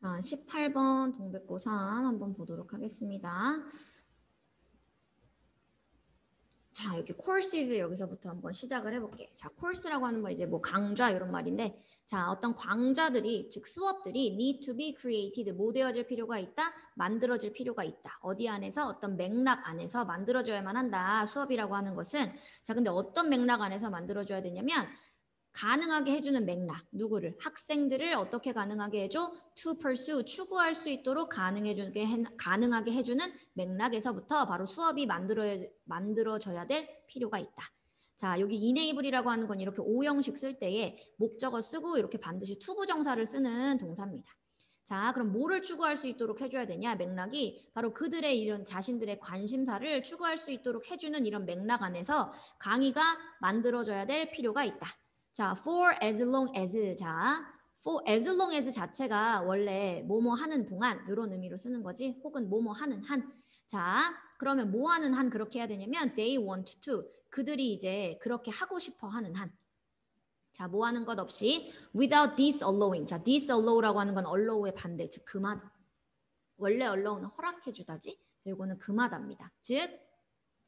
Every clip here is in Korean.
자, 18번 동백고 3 한번 보도록 하겠습니다. 자, 여기 courses 여기서부터 한번 시작을 해볼게. 자, course라고 하는 건 이제 뭐 강좌 이런 말인데, 자, 어떤 강좌들이, 즉 수업들이 need to be created, 뭐 되어질 필요가 있다, 만들어질 필요가 있다. 어디 안에서, 어떤 맥락 안에서 만들어져야만 한다. 수업이라고 하는 것은. 자, 근데 어떤 맥락 안에서 만들어져야 되냐면, 가능하게 해주는 맥락, 누구를? 학생들을 어떻게 가능하게 해줘? To pursue, 추구할 수 있도록 가능하게 해주는 맥락에서부터 바로 수업이 만들어져야 될 필요가 있다. 자, 여기 enable이라고 하는 건 이렇게 오형식 쓸 때에 목적어 쓰고 이렇게 반드시 투부정사를 쓰는 동사입니다. 자, 그럼 뭐를 추구할 수 있도록 해줘야 되냐? 맥락이 바로 그들의 이런 자신들의 관심사를 추구할 수 있도록 해주는 이런 맥락 안에서 강의가 만들어져야 될 필요가 있다. 자, for as long as. 자, for as long as 자체가 원래 뭐뭐 하는 동안 이런 의미로 쓰는 거지. 혹은 뭐뭐 하는 한. 자, 그러면 뭐 하는 한 그렇게 해야 되냐면 they want to. 그들이 이제 그렇게 하고 싶어 하는 한. 자, 뭐 하는 것 없이 without disallowing. 자, disallow라고 하는 건 allow의 반대, 즉 금하다. 원래 allow는 허락해 주다지. 이거는 금하다입니다. 즉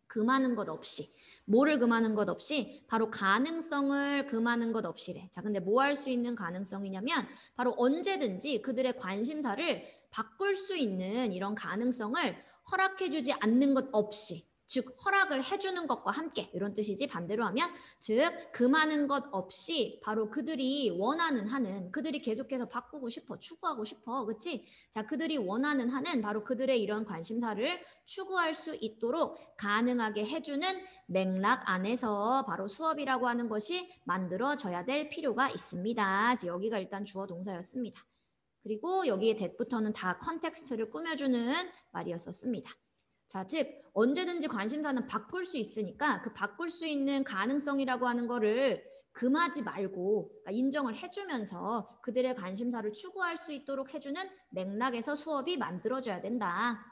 금하는 것 없이. 뭐를 금하는 것 없이? 바로 가능성을 금하는 것 없이래. 자, 근데 뭐 할 수 있는 가능성이냐면 바로 언제든지 그들의 관심사를 바꿀 수 있는 이런 가능성을 허락해주지 않는 것 없이. 즉 허락을 해주는 것과 함께 이런 뜻이지. 반대로 하면 즉 금하는 것 없이 바로 그들이 원하는 한은 그들이 계속해서 바꾸고 싶어 추구하고 싶어 그치? 자 그들이 원하는 한은 바로 그들의 이런 관심사를 추구할 수 있도록 가능하게 해주는 맥락 안에서 바로 수업이라고 하는 것이 만들어져야 될 필요가 있습니다. 여기가 일단 주어 동사였습니다. 그리고 여기에 that부터는 다 컨텍스트를 꾸며주는 말이었었습니다. 자, 즉 언제든지 관심사는 바꿀 수 있으니까 그 바꿀 수 있는 가능성이라고 하는 거를 금하지 말고 그러니까 인정을 해주면서 그들의 관심사를 추구할 수 있도록 해주는 맥락에서 수업이 만들어져야 된다.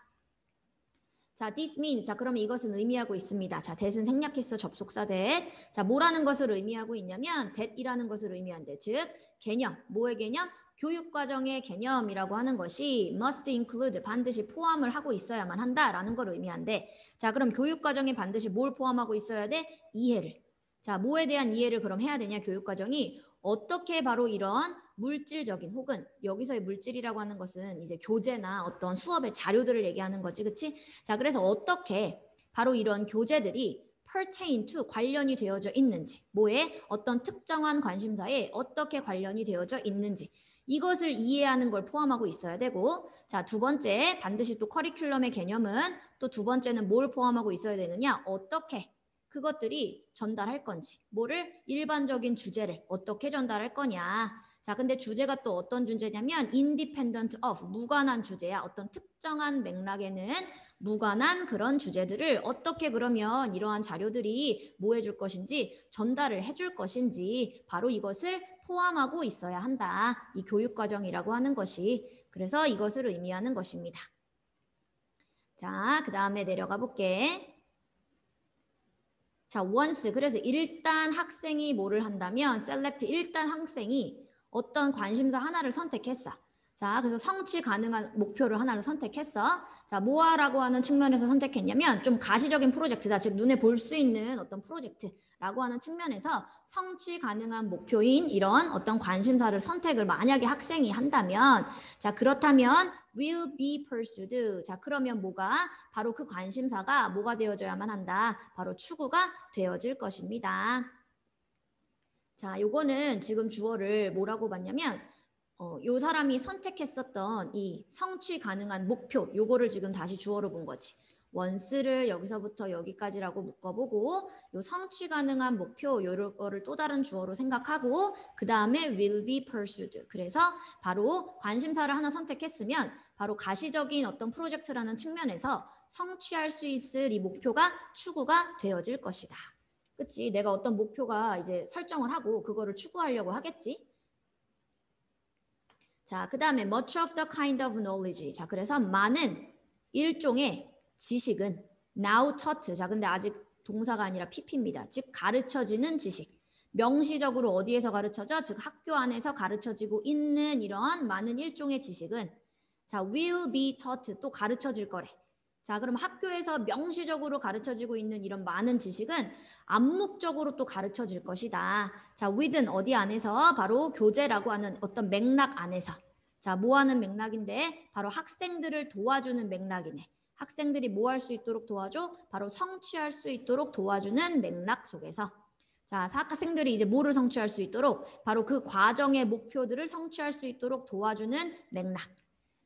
자, this means. 자, 그러면 이것은 의미하고 있습니다. 자, that은 생략했어. 접속사 that. 자, 뭐라는 것을 의미하고 있냐면 that이라는 것을 의미한대. 즉, 개념. 뭐의 개념? 교육과정의 개념이라고 하는 것이 must include, 반드시 포함을 하고 있어야만 한다라는 걸 의미한대. 자, 그럼 교육과정에 반드시 뭘 포함하고 있어야 돼? 이해를. 자, 뭐에 대한 이해를 그럼 해야 되냐? 교육과정이 어떻게 바로 이런 물질적인 혹은 여기서의 물질이라고 하는 것은 이제 교재나 어떤 수업의 자료들을 얘기하는 거지, 그치? 자, 그래서 어떻게 바로 이런 교재들이 pertain to 관련이 되어져 있는지, 뭐에 어떤 특정한 관심사에 어떻게 관련이 되어져 있는지 이것을 이해하는 걸 포함하고 있어야 되고, 자, 두 번째 반드시 또 커리큘럼의 개념은 또 두 번째는 뭘 포함하고 있어야 되느냐? 어떻게 그것들이 전달할 건지, 뭐를 일반적인 주제를 어떻게 전달할 거냐. 자, 근데 주제가 또 어떤 주제냐면 independent of, 무관한 주제야. 어떤 특정한 맥락에는 무관한 그런 주제들을 어떻게 그러면 이러한 자료들이 뭐 해줄 것인지 전달을 해줄 것인지 바로 이것을 포함하고 있어야 한다. 이 교육과정이라고 하는 것이. 그래서 이것을 의미하는 것입니다. 자, 그 다음에 내려가 볼게. 자, once. 그래서 일단 학생이 뭐를 한다면 select, 일단 학생이 어떤 관심사 하나를 선택했어. 자, 그래서 성취 가능한 목표를 하나를 선택했어. 자, 뭐하라고 하는 측면에서 선택했냐면 좀 가시적인 프로젝트다. 즉 눈에 볼 수 있는 어떤 프로젝트라고 하는 측면에서 성취 가능한 목표인 이런 어떤 관심사를 선택을 만약에 학생이 한다면 자, 그렇다면 will be pursued. 자, 그러면 뭐가 바로 그 관심사가 뭐가 되어져야만 한다. 바로 추구가 되어질 것입니다. 자, 요거는 지금 주어를 뭐라고 봤냐면 요 사람이 선택했었던 이 성취 가능한 목표, 요거를 지금 다시 주어로 본 거지. once를 여기서부터 여기까지라고 묶어보고 요 성취 가능한 목표 요거를 또 다른 주어로 생각하고 그 다음에 will be pursued. 그래서 바로 관심사를 하나 선택했으면 바로 가시적인 어떤 프로젝트라는 측면에서 성취할 수 있을 이 목표가 추구가 되어질 것이다. 그치? 내가 어떤 목표가 이제 설정을 하고 그거를 추구하려고 하겠지? 자, 그 다음에 much of the kind of knowledge. 자, 그래서 많은 일종의 지식은 now taught. 자, 근데 아직 동사가 아니라 PP입니다. 즉 가르쳐지는 지식. 명시적으로 어디에서 가르쳐져? 즉 학교 안에서 가르쳐지고 있는 이러한 많은 일종의 지식은 자, will be taught 또 가르쳐질 거래. 자, 그럼 학교에서 명시적으로 가르쳐지고 있는 이런 많은 지식은 암묵적으로 또 가르쳐질 것이다. 자, within 어디 안에서? 바로 교재라고 하는 어떤 맥락 안에서. 자, 뭐 하는 맥락인데? 바로 학생들을 도와주는 맥락이네. 학생들이 뭐 할 수 있도록 도와줘? 바로 성취할 수 있도록 도와주는 맥락 속에서. 자, 학생들이 이제 뭐를 성취할 수 있도록? 바로 그 과정의 목표들을 성취할 수 있도록 도와주는 맥락.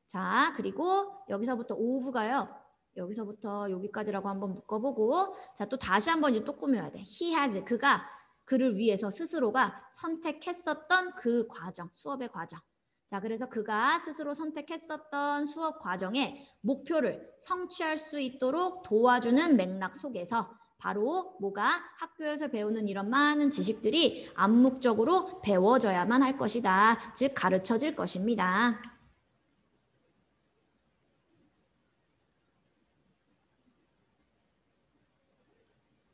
자, 그리고 여기서부터 of가요. 여기서부터 여기까지라고 한번 묶어보고 자, 또 다시 한번 이제 또 꾸며야 돼. He has, 그가 그를 위해서 스스로가 선택했었던 그 과정, 수업의 과정. 자, 그래서 그가 스스로 선택했었던 수업 과정의 목표를 성취할 수 있도록 도와주는 맥락 속에서 바로 뭐가 학교에서 배우는 이런 많은 지식들이 암묵적으로 배워져야만 할 것이다. 즉 가르쳐질 것입니다.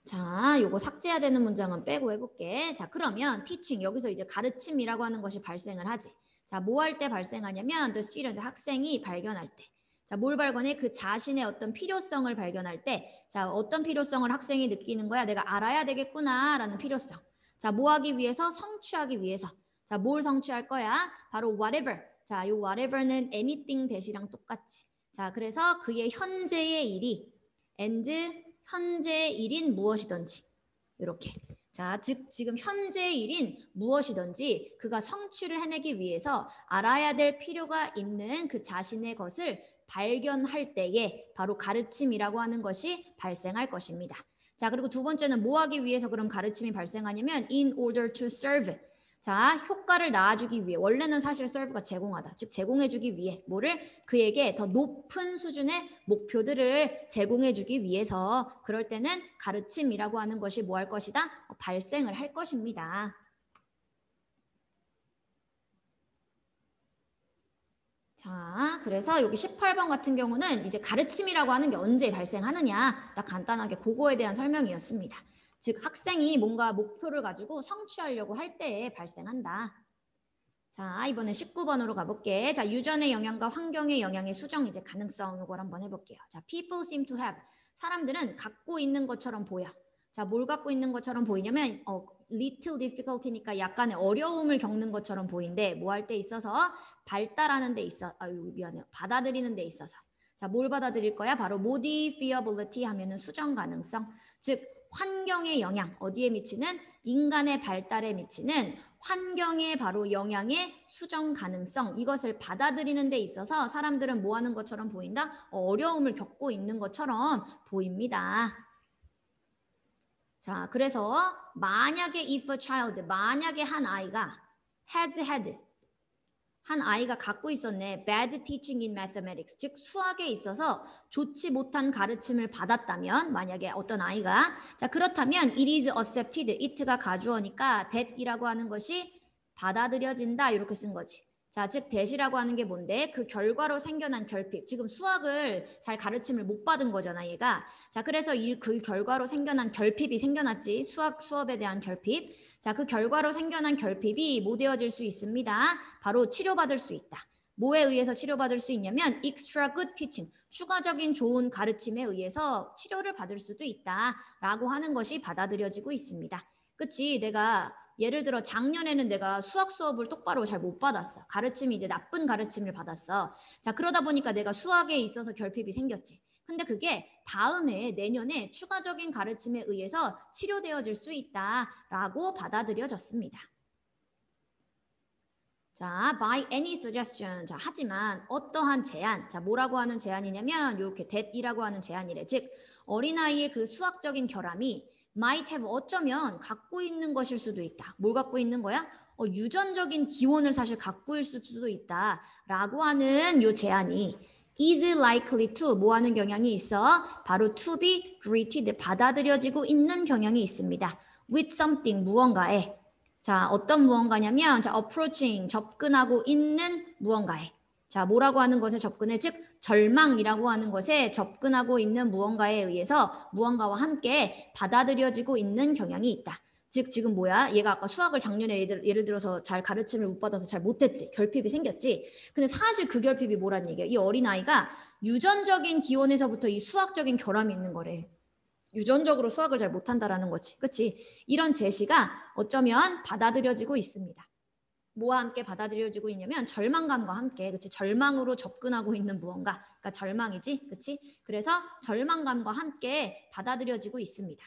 자, 요거 삭제해야 되는 문장은 빼고 해볼게. 자, 그러면 teaching 여기서 이제 가르침이라고 하는 것이 발생을 하지. 자, 뭐 할 때 발생하냐면 the student 학생이 발견할 때. 자, 뭘 발견해? 그 자신의 어떤 필요성을 발견할 때. 자, 어떤 필요성을 학생이 느끼는 거야? 내가 알아야 되겠구나라는 필요성. 자, 뭐 하기 위해서? 성취하기 위해서. 자, 뭘 성취할 거야? 바로 whatever. 자, 요 whatever는 anything 대시랑 똑같지. 자, 그래서 그의 현재의 일이 and 현재의 일인 무엇이든지 이렇게 자, 즉 지금 현재의 일인 무엇이든지 그가 성취를 해내기 위해서 알아야 될 필요가 있는 그 자신의 것을 발견할 때에 바로 가르침이라고 하는 것이 발생할 것입니다. 자, 그리고 두 번째는 뭐 하기 위해서 그럼 가르침이 발생하냐면 in order to serve. 자, 효과를 낳아주기 위해 원래는 사실 serve가 제공하다. 즉 제공해주기 위해 뭐를 그에게 더 높은 수준의 목표들을 제공해주기 위해서 그럴 때는 가르침이라고 하는 것이 뭐 할 것이다? 발생을 할 것입니다. 자, 그래서 여기 18번 같은 경우는 이제 가르침이라고 하는 게 언제 발생하느냐 딱 간단하게 그거에 대한 설명이었습니다. 즉 학생이 뭔가 목표를 가지고 성취하려고 할 때에 발생한다. 자, 이번에 19번으로 가볼게. 자, 유전의 영향과 환경의 영향의 수정 이제 가능성 이걸 한번 해볼게요. 자, people seem to have. 사람들은 갖고 있는 것처럼 보여. 자, 뭘 갖고 있는 것처럼 보이냐면 little difficulty니까 약간의 어려움을 겪는 것처럼 보이는데 뭐 할 때 있어서 발달하는 데 있어. 미안해요. 받아들이는 데 있어서. 자, 뭘 받아들일 거야? 바로 modifiability 하면은 수정 가능성. 즉 환경의 영향, 어디에 미치는? 인간의 발달에 미치는 환경의 바로 영향의 수정 가능성, 이것을 받아들이는 데 있어서 사람들은 뭐 하는 것처럼 보인다? 어려움을 겪고 있는 것처럼 보입니다. 자, 그래서 만약에 if a child, 만약에 한 아이가 has had, 한 아이가 갖고 있었네. bad teaching in mathematics. 즉 수학에 있어서 좋지 못한 가르침을 받았다면 만약에 어떤 아이가 자 그렇다면 it is accepted. it가 가주어니까 that이라고 하는 것이 받아들여진다. 이렇게 쓴 거지. 자, 즉 that이라고 하는 게 뭔데? 그 결과로 생겨난 결핍. 지금 수학을 잘 가르침을 못 받은 거잖아, 얘가. 자, 그래서 그 결과로 생겨난 결핍이 생겨났지. 수업에 대한 결핍. 자, 그 결과로 생겨난 결핍이 뭐 되어질 수 있습니다. 바로 치료받을 수 있다. 뭐에 의해서 치료받을 수 있냐면 extra good teaching, 추가적인 좋은 가르침에 의해서 치료를 받을 수도 있다라고 하는 것이 받아들여지고 있습니다. 그치? 내가 예를 들어 작년에는 내가 수학 수업을 똑바로 잘 못 받았어. 가르침이 이제 나쁜 가르침을 받았어. 자, 그러다 보니까 내가 수학에 있어서 결핍이 생겼지. 근데 그게 다음에 내년에 추가적인 가르침에 의해서 치료되어질 수 있다라고 받아들여졌습니다. 자, by any suggestion. 자, 하지만 어떠한 제안. 자, 뭐라고 하는 제안이냐면 이렇게 that이라고 하는 제안이래. 즉, 어린아이의 그 수학적인 결함이 might have 어쩌면 갖고 있는 것일 수도 있다. 뭘 갖고 있는 거야? 유전적인 기원을 사실 갖고 있을 수도 있다라고 하는 요 제안이 is likely to 뭐 하는 경향이 있어? 바로 to be greeted 받아들여지고 있는 경향이 있습니다. with something 무언가에 자 어떤 무언가냐면 자 approaching 접근하고 있는 무언가에 자 뭐라고 하는 것에 접근해 즉 절망이라고 하는 것에 접근하고 있는 무언가에 의해서 무언가와 함께 받아들여지고 있는 경향이 있다. 즉 지금 뭐야? 얘가 아까 수학을 작년에 예를 들어서 잘 가르침을 못 받아서 잘 못했지. 결핍이 생겼지. 근데 사실 그 결핍이 뭐란 얘기야? 이 어린아이가 유전적인 기원에서부터 이 수학적인 결함이 있는 거래. 유전적으로 수학을 잘 못한다라는 거지. 그치? 이런 제시가 어쩌면 받아들여지고 있습니다. 뭐와 함께 받아들여지고 있냐면 절망감과 함께, 그치? 절망으로 접근하고 있는 무언가. 그러니까 절망이지. 그치? 그래서 절망감과 함께 받아들여지고 있습니다.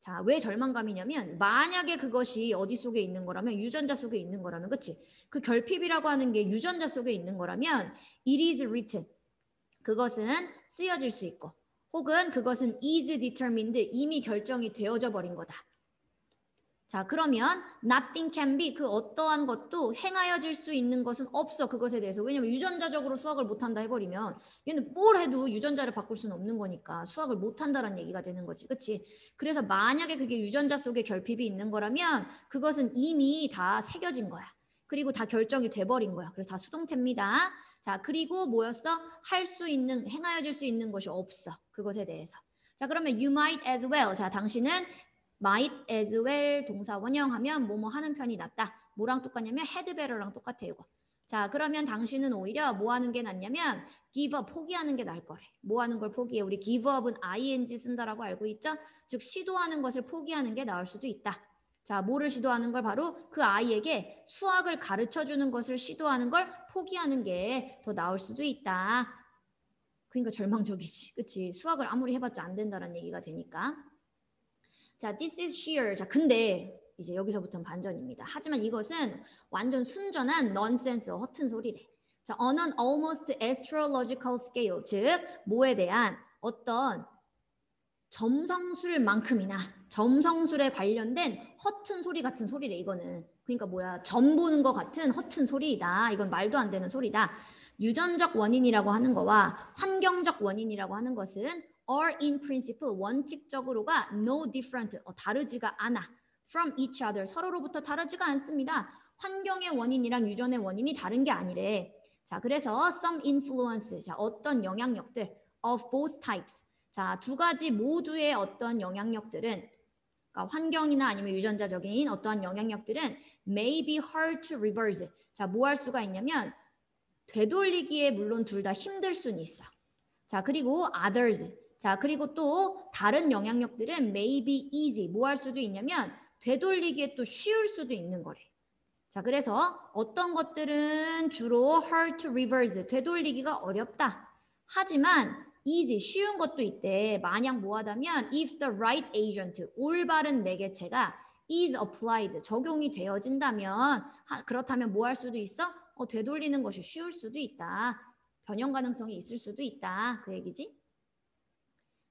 자, 왜 절망감이냐면 만약에 그것이 어디 속에 있는 거라면 유전자 속에 있는 거라면 그치? 그 결핍이라고 하는 게 유전자 속에 있는 거라면 it is written. 그것은 쓰여질 수 있고 혹은 그것은 is determined. 이미 결정이 되어져 버린 거다. 자, 그러면 nothing can be. 그 어떠한 것도 행하여질 수 있는 것은 없어. 그것에 대해서. 왜냐면 유전자적으로 수학을 못한다 해버리면 얘는 뭘 해도 유전자를 바꿀 수는 없는 거니까 수학을 못한다라는 얘기가 되는 거지. 그치? 그래서 만약에 그게 유전자 속에 결핍이 있는 거라면 그것은 이미 다 새겨진 거야. 그리고 다 결정이 돼버린 거야. 그래서 다 수동태입니다. 자, 그리고 뭐였어? 할 수 있는, 행하여질 수 있는 것이 없어. 그것에 대해서. 자, 그러면 you might as well. 자, 당신은 might as well 동사 원형하면 뭐뭐 하는 편이 낫다. 뭐랑 똑같냐면 had better랑 똑같아 이거. 자, 그러면 당신은 오히려 뭐 하는 게 낫냐면 give up, 포기하는 게 나을 거래. 뭐 하는 걸 포기해? 우리 give up은 ing 쓴다라고 알고 있죠? 즉 시도하는 것을 포기하는 게 나을 수도 있다. 자, 뭐를 시도하는 걸? 바로 그 아이에게 수학을 가르쳐주는 것을 시도하는 걸 포기하는 게 더 나을 수도 있다. 그러니까 절망적이지. 그치? 수학을 아무리 해봤자 안 된다는 얘기가 되니까. 자, this is sheer. 자, 근데 이제 여기서부터는 반전입니다. 하지만 이것은 완전 순전한 nonsense, 허튼 소리래. 자, on an almost astrological scale, 즉 뭐에 대한 어떤 점성술만큼이나 점성술에 관련된 허튼 소리 같은 소리래 이거는. 그러니까 뭐야? 점 보는 것 같은 허튼 소리이다. 이건 말도 안 되는 소리다. 유전적 원인이라고 하는 거와 환경적 원인이라고 하는 것은 are in principle 원칙적으로가 no different 다르지가 않아 from each other 서로로부터 다르지가 않습니다. 환경의 원인이랑 유전의 원인이 다른 게 아니래. 자, 그래서 some influence 자 어떤 영향력들 of both types 자, 두 가지 모두의 어떤 영향력들은 그러니까 환경이나 아니면 유전자적인 어떠한 영향력들은 may be hard to reverse. 자, 뭐 할 수가 있냐면 되돌리기에 물론 둘 다 힘들 수는 있어. 자, 그리고 others. 자, 그리고 또 다른 영향력들은 may be easy. 뭐 할 수도 있냐면 되돌리기에 또 쉬울 수도 있는 거래. 자, 그래서 어떤 것들은 주로 hard to reverse. 되돌리기가 어렵다. 하지만 easy, 쉬운 것도 있대. 만약 뭐하다면 if the right agent, 올바른 매개체가 is applied, 적용이 되어진다면 그렇다면 뭐 할 수도 있어? 되돌리는 것이 쉬울 수도 있다. 변형 가능성이 있을 수도 있다. 그 얘기지?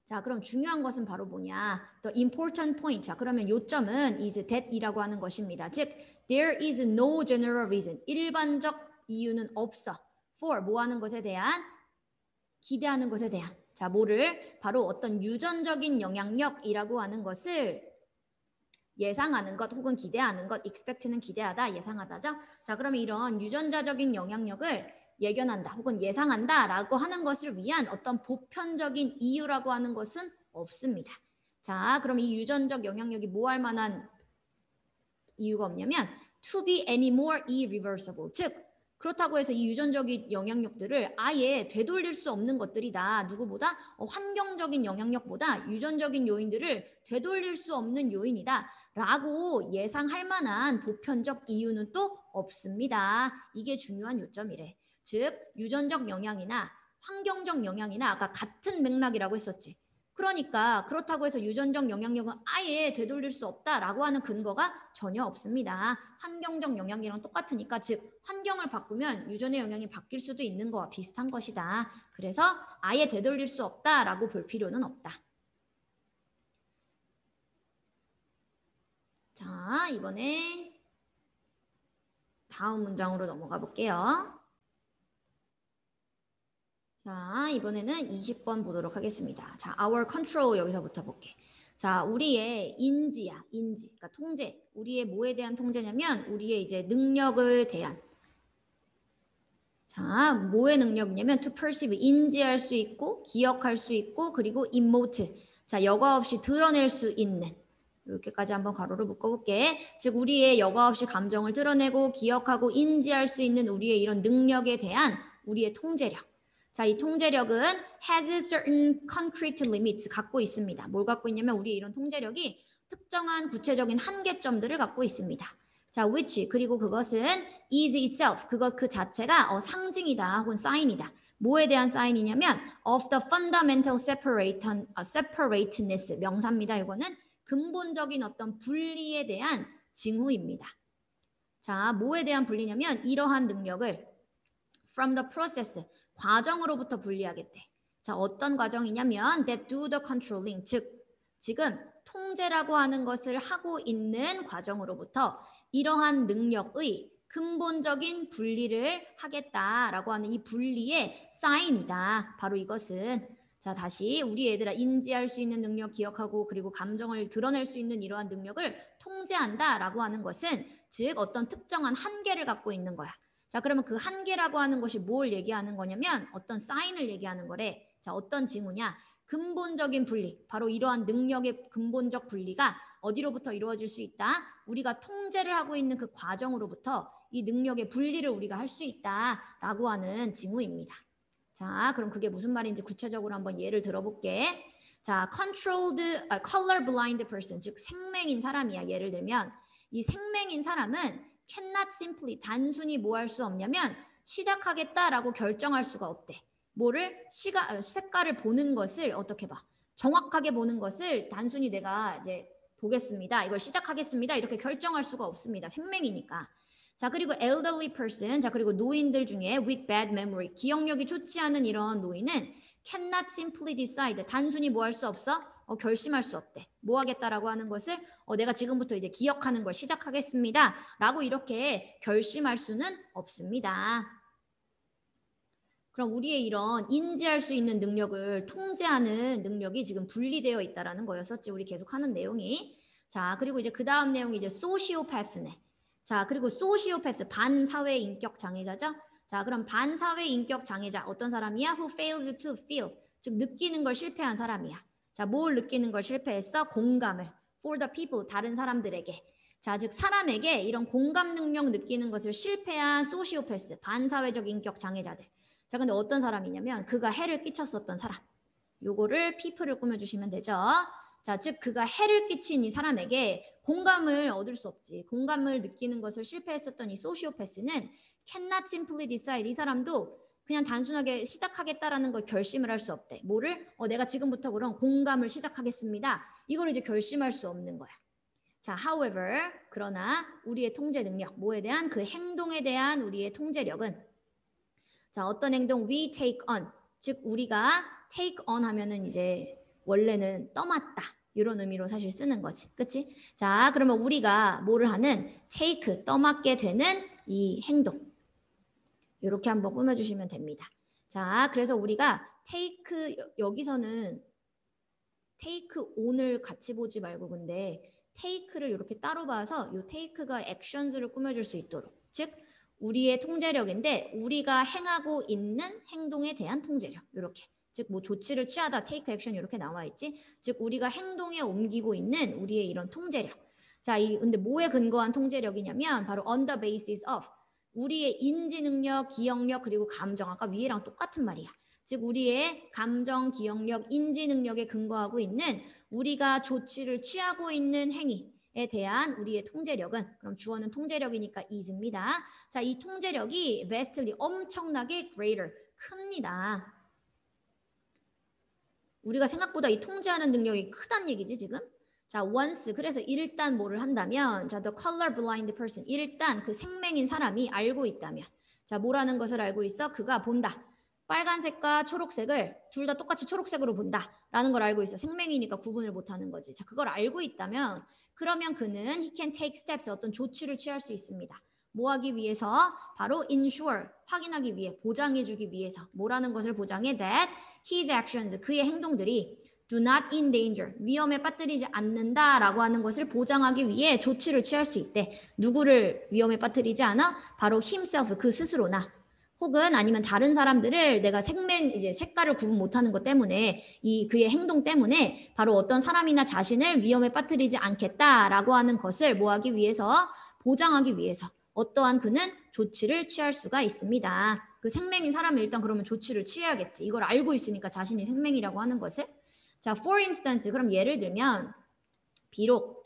자, 그럼 중요한 것은 바로 뭐냐? The important point. 자, 그러면 요점은 is that이라고 하는 것입니다. 즉, there is no general reason. 일반적 이유는 없어. for 뭐 하는 것에 대한 기대하는 것에 대한 자 뭐를 바로 어떤 유전적인 영향력이라고 하는 것을 예상하는 것 혹은 기대하는 것 expect는 기대하다 예상하다죠. 자 그러면 이런 유전자적인 영향력을 예견한다 혹은 예상한다 라고 하는 것을 위한 어떤 보편적인 이유라고 하는 것은 없습니다. 자 그럼 이 유전적 영향력이 뭐 할 만한 이유가 없냐면 to be any more irreversible 즉 그렇다고 해서 이 유전적인 영향력들을 아예 되돌릴 수 없는 것들이다. 누구보다 환경적인 영향력보다 유전적인 요인들을 되돌릴 수 없는 요인이다. 라고 예상할 만한 보편적 이유는 또 없습니다. 이게 중요한 요점이래. 즉 유전적 영향이나 환경적 영향이나 아까 같은 맥락이라고 했었지. 그러니까 그렇다고 해서 유전적 영향력은 아예 되돌릴 수 없다라고 하는 근거가 전혀 없습니다. 환경적 영향이랑 똑같으니까 즉 환경을 바꾸면 유전의 영향이 바뀔 수도 있는 거와 비슷한 것이다. 그래서 아예 되돌릴 수 없다라고 볼 필요는 없다. 자 이번에 다음 문장으로 넘어가 볼게요. 자 이번에는 20번 보도록 하겠습니다. 자 our control 여기서부터 볼게. 자 우리의 인지야 인지 그러니까 통제 우리의 뭐에 대한 통제냐면 우리의 이제 능력을 대한 자 뭐의 능력이냐면 to perceive 인지할 수 있고 기억할 수 있고 그리고 emote 자 여과 없이 드러낼 수 있는 이렇게까지 한번 괄호를 묶어볼게. 즉 우리의 여과 없이 감정을 드러내고 기억하고 인지할 수 있는 우리의 이런 능력에 대한 우리의 통제력. 자, 이 통제력은 has certain concrete limits 갖고 있습니다. 뭘 갖고 있냐면 우리의 이런 통제력이 특정한 구체적인 한계점들을 갖고 있습니다. 자, which 그리고 그것은 is itself 그것 그 자체가 상징이다 혹은 사인이다. 뭐에 대한 사인이냐면 of the fundamental separateness 명사입니다. 이거는 근본적인 어떤 분리에 대한 징후입니다. 자, 뭐에 대한 분리냐면 이러한 능력을 from the process 과정으로부터 분리하겠대. 자, 어떤 과정이냐면 that do the controlling 즉 지금 통제라고 하는 것을 하고 있는 과정으로부터 이러한 능력의 근본적인 분리를 하겠다라고 하는 이 분리의 사인이다. 바로 이것은 자 다시 우리 애들아 인지할 수 있는 능력 기억하고 그리고 감정을 드러낼 수 있는 이러한 능력을 통제한다라고 하는 것은 즉 어떤 특정한 한계를 갖고 있는 거야. 자 그러면 그 한계라고 하는 것이 뭘 얘기하는 거냐면 어떤 사인을 얘기하는 거래. 자 어떤 징후냐. 근본적인 분리, 바로 이러한 능력의 근본적 분리가 어디로부터 이루어질 수 있다? 우리가 통제를 하고 있는 그 과정으로부터 이 능력의 분리를 우리가 할 수 있다라고 하는 징후입니다. 자, 그럼 그게 무슨 말인지 구체적으로 한번 예를 들어볼게. 자, color blind person, 즉 생맹인 사람이야. 예를 들면 이 생맹인 사람은 cannot simply, 단순히 뭐 할 수 없냐면 시작하겠다라고 결정할 수가 없대. 뭐를 색깔을 보는 것을 어떻게 봐? 정확하게 보는 것을 단순히 내가 이제 보겠습니다. 이걸 시작하겠습니다. 이렇게 결정할 수가 없습니다. 생맹이니까. 자 그리고 elderly person, 자 그리고 노인들 중에 with bad memory, 기억력이 좋지 않은 이런 노인은 cannot simply decide, 단순히 뭐 할 수 없어? 결심할 수 없대. 뭐 하겠다라고 하는 것을 내가 지금부터 이제 기억하는 걸 시작하겠습니다. 라고 이렇게 결심할 수는 없습니다. 그럼 우리의 이런 인지할 수 있는 능력을 통제하는 능력이 지금 분리되어 있다라는 거였었지. 우리 계속 하는 내용이. 자, 그리고 이제 그 다음 내용이 이제 소시오패스네. 자, 그리고 소시오패스, 반사회 인격 장애자죠. 자, 그럼 반사회 인격 장애자 어떤 사람이야? Who fails to feel, 즉 느끼는 걸 실패한 사람이야. 자, 뭘 느끼는 걸 실패했어? 공감을. For the people, 다른 사람들에게. 자, 즉 사람에게 이런 공감 능력 느끼는 것을 실패한 소시오패스, 반사회적 인격 장애자들. 자, 근데 어떤 사람이냐면 그가 해를 끼쳤었던 사람. 요거를 people을 꾸며주시면 되죠. 자, 즉 그가 해를 끼친 이 사람에게 공감을 얻을 수 없지. 공감을 느끼는 것을 실패했었던 이 소시오패스는 cannot simply decide, 이 사람도 그냥 단순하게 시작하겠다라는 걸 결심을 할 수 없대. 뭐를? 내가 지금부터 그럼 공감을 시작하겠습니다. 이걸 이제 결심할 수 없는 거야. 자, however, 그러나 우리의 통제 능력, 뭐에 대한 그 행동에 대한 우리의 통제력은 자, 어떤 행동 we take on, 즉 우리가 take on 하면은 이제 원래는 떠맡다 이런 의미로 사실 쓰는 거지, 그치? 자, 그러면 우리가 뭐를 하는 take, 떠맡게 되는 이 행동 이렇게 한번 꾸며주시면 됩니다. 자, 그래서 우리가 take, 여기서는 take on을 같이 보지 말고 근데 take를 이렇게 따로 봐서 이 take가 actions를 꾸며줄 수 있도록, 즉 우리의 통제력인데 우리가 행하고 있는 행동에 대한 통제력 이렇게, 즉 뭐 조치를 취하다 take action 이렇게 나와 있지, 즉 우리가 행동에 옮기고 있는 우리의 이런 통제력. 자, 근데 뭐에 근거한 통제력이냐면 바로 on the basis of, 우리의 인지 능력, 기억력 그리고 감정, 아까 위에랑 똑같은 말이야. 즉 우리의 감정, 기억력, 인지 능력에 근거하고 있는 우리가 조치를 취하고 있는 행위에 대한 우리의 통제력은, 그럼 주어는 통제력이니까 is입니다. 자, 이 통제력이 vastly, 엄청나게 greater, 큽니다. 우리가 생각보다 이 통제하는 능력이 크다는 얘기지 지금. 자, once, 그래서 일단 뭐를 한다면, 자, the color blind person, 일단 그 생맹인 사람이 알고 있다면, 자, 뭐라는 것을 알고 있어? 그가 본다. 빨간색과 초록색을 둘 다 똑같이 초록색으로 본다라는 걸 알고 있어. 생맹이니까 구분을 못하는 거지. 자, 그걸 알고 있다면 그러면 그는 he can take steps, 어떤 조치를 취할 수 있습니다. 뭐 하기 위해서? 바로 ensure, 확인하기 위해, 보장해주기 위해서. 뭐라는 것을 보장해? That his actions, 그의 행동들이 do not endanger, 위험에 빠뜨리지 않는다라고 하는 것을 보장하기 위해 조치를 취할 수 있대. 누구를 위험에 빠뜨리지 않아? 바로 himself, 그 스스로나. 혹은 아니면 다른 사람들을 내가 이제 색깔을 구분 못하는 것 때문에 그의 행동 때문에 바로 어떤 사람이나 자신을 위험에 빠뜨리지 않겠다라고 하는 것을 뭐 하기 위해서 보장하기 위해서 어떠한 그는 조치를 취할 수가 있습니다. 그 생명인 사람은 일단 그러면 조치를 취해야겠지. 이걸 알고 있으니까 자신이 생명이라고 하는 것을. 자, for instance, 그럼 예를 들면 비록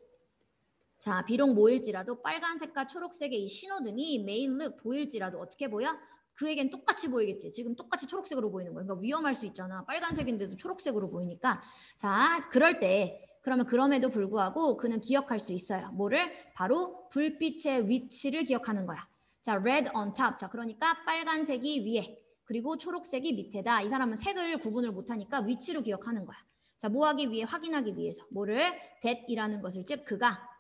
뭐일지라도 빨간색과 초록색의 이 신호등이 may look 보일지라도 어떻게 보여? 그에겐 똑같이 보이겠지. 지금 똑같이 초록색으로 보이는 거야. 그러니까 위험할 수 있잖아. 빨간색인데도 초록색으로 보이니까. 자, 그럴 때 그러면 그럼에도 불구하고 그는 기억할 수 있어요. 뭐를? 바로 불빛의 위치를 기억하는 거야. 자, red on top. 자, 그러니까 빨간색이 위에 그리고 초록색이 밑에다. 이 사람은 색을 구분을 못하니까 위치로 기억하는 거야. 자, 뭐 하기 위해? 확인하기 위해서. 뭐를? that이라는 것을 즉 그가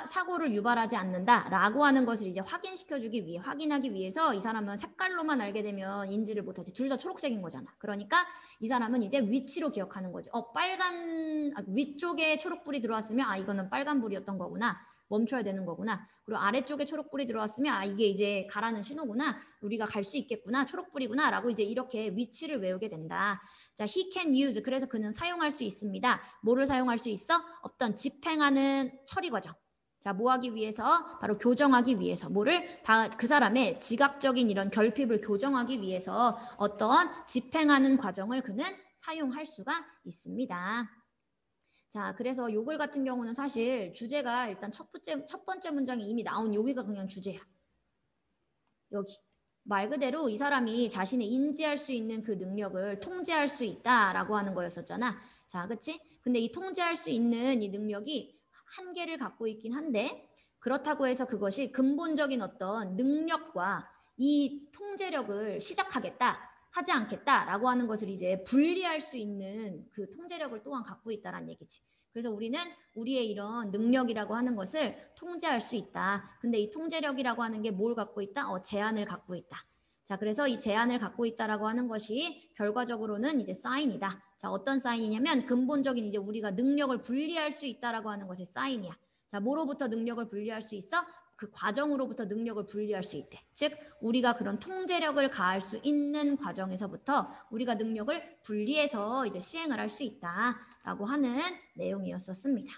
사고를 유발하지 않는다라고 하는 것을 이제 확인하기 위해서 이 사람은 색깔로만 알게 되면 인지를 못하지. 둘 다 초록색인 거잖아. 그러니까 이 사람은 이제 위치로 기억하는 거지. 위쪽에 초록불이 들어왔으면 이거는 빨간불이었던 거구나. 멈춰야 되는 거구나. 그리고 아래쪽에 초록불이 들어왔으면 이게 이제 가라는 신호구나. 우리가 갈 수 있겠구나. 초록불이구나. 라고 이제 이렇게 위치를 외우게 된다. 자, he can use. 그래서 그는 사용할 수 있습니다. 뭐를 사용할 수 있어? 어떤 집행하는 처리 과정. 자, 뭐 하기 위해서? 바로 교정하기 위해서. 뭐를? 그 사람의 지각적인 이런 결핍을 교정하기 위해서 어떤 집행하는 과정을 그는 사용할 수가 있습니다. 자, 그래서 요글 같은 경우는 사실 주제가 일단 첫 번째 문장에 이미 나온 여기가 그냥 주제야. 여기. 말 그대로 이 사람이 자신의 인지할 수 있는 그 능력을 통제할 수 있다라고 하는 거였었잖아. 자, 그치? 근데 이 통제할 수 있는 이 능력이 한계를 갖고 있긴 한데 그렇다고 해서 그것이 근본적인 어떤 능력과 이 통제력을 하지 않겠다라고 하는 것을 이제 분리할 수 있는 그 통제력을 또한 갖고 있다라는 얘기지. 그래서 우리는 우리의 이런 능력이라고 하는 것을 통제할 수 있다. 근데 이 통제력이라고 하는 게 뭘 갖고 있다? 제한을 갖고 있다. 자, 그래서 이 제한을 갖고 있다라고 하는 것이 결과적으로는 이제 사인이다. 자, 어떤 사인이냐면 근본적인 이제 우리가 능력을 분리할 수 있다라고 하는 것의 사인이야. 자, 뭐로부터 능력을 분리할 수 있어? 그 과정으로부터 능력을 분리할 수 있대. 즉, 우리가 그런 통제력을 가할 수 있는 과정에서부터 우리가 능력을 분리해서 이제 시행을 할 수 있다라고 하는 내용이었었습니다.